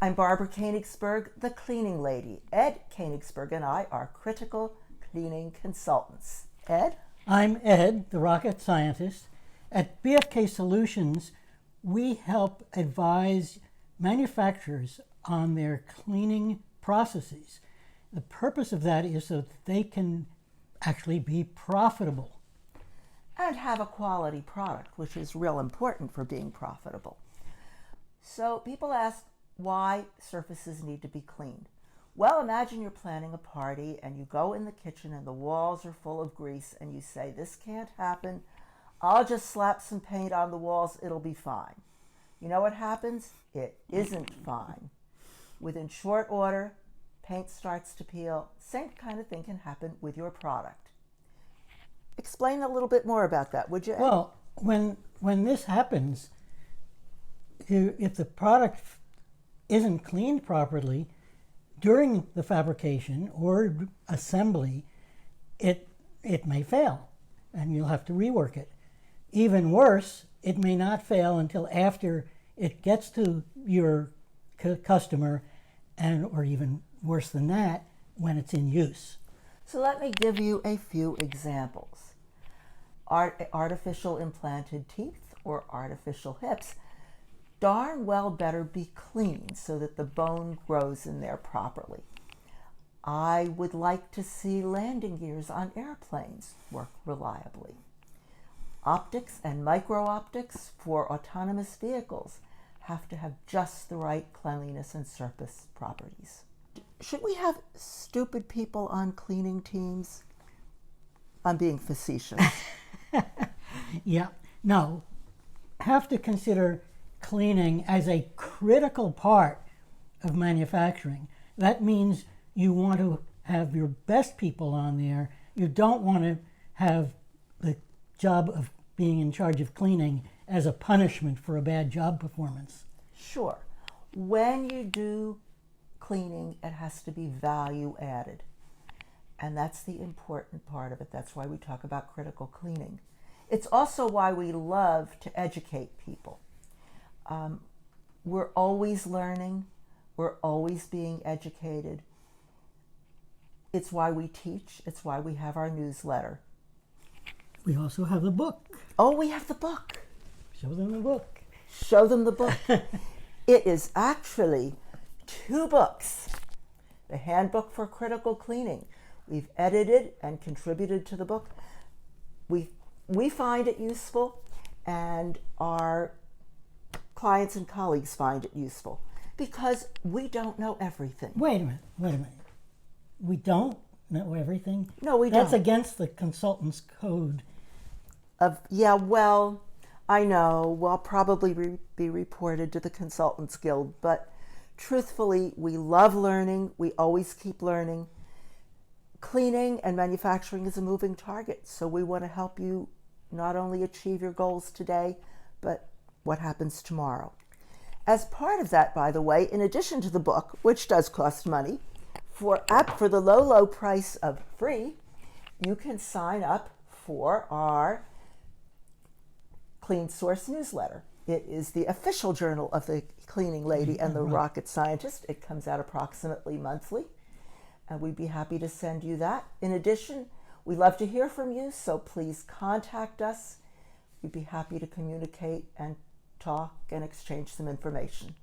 I'm Barbara Koenigsberg, the cleaning lady. Ed Koenigsberg and I are critical cleaning consultants. Ed? I'm Ed, the rocket scientist. At BFK Solutions, we help advise manufacturers on their cleaning processes. The purpose of that is so that they can actually be profitable. And have a quality product, which is real important for being profitable. So people ask why surfaces need to be cleaned. Well, imagine you're planning a party and you go in the kitchen and the walls are full of grease and you say, this can't happen. I'll just slap some paint on the walls, it'll be fine. You know what happens? It isn't fine. Within short order, paint starts to peel. Same kind of thing can happen with your product. Explain a little bit more about that, would you? Well, when this happens, if the product isn't cleaned properly during the fabrication or assembly, it may fail and you'll have to rework it. Even worse, it may not fail until after it gets to your customer, and or even worse than that, when it's in use. So let me give you a few examples. Artificial implanted teeth or artificial hips darn well better be cleaned so that the bone grows in there properly. I would like to see landing gears on airplanes work reliably. Optics and micro-optics for autonomous vehicles have to have just the right cleanliness and surface properties. Should we have stupid people on cleaning teams? I'm being facetious. Yeah, no. Have to consider cleaning as a critical part of manufacturing. That means you want to have your best people on there. You don't want to have the job of being in charge of cleaning as a punishment for a bad job performance. Sure. When you do cleaning, it has to be value added. And that's the important part of it. That's why we talk about critical cleaning. It's also why we love to educate people. We're always learning. We're always being educated. It's why we teach. It's why we have our newsletter. We also have the book. Oh, we have the book. Show them the book. Show them the book. It is actually 2 books. The Handbook for Critical Cleaning. We've edited and contributed to the book. We find it useful, and our clients and colleagues find it useful because we don't know everything. Wait a minute. We don't know everything? No, we don't. That's against the consultant's code. Yeah, well, I know. We'll probably be reported to the Consultants Guild, but truthfully, we love learning. We always keep learning. Cleaning and manufacturing is a moving target, so we want to help you not only achieve your goals today, but what happens tomorrow. As part of that, by the way, in addition to the book, which does cost money, for the low price of free, you can sign up for our Clean Source newsletter. It is the official journal of the Cleaning Lady and the Rocket Scientist. It comes out approximately monthly, and we'd be happy to send you that. In addition, we love to hear from you, so please contact us. We'd be happy to communicate and talk and exchange some information.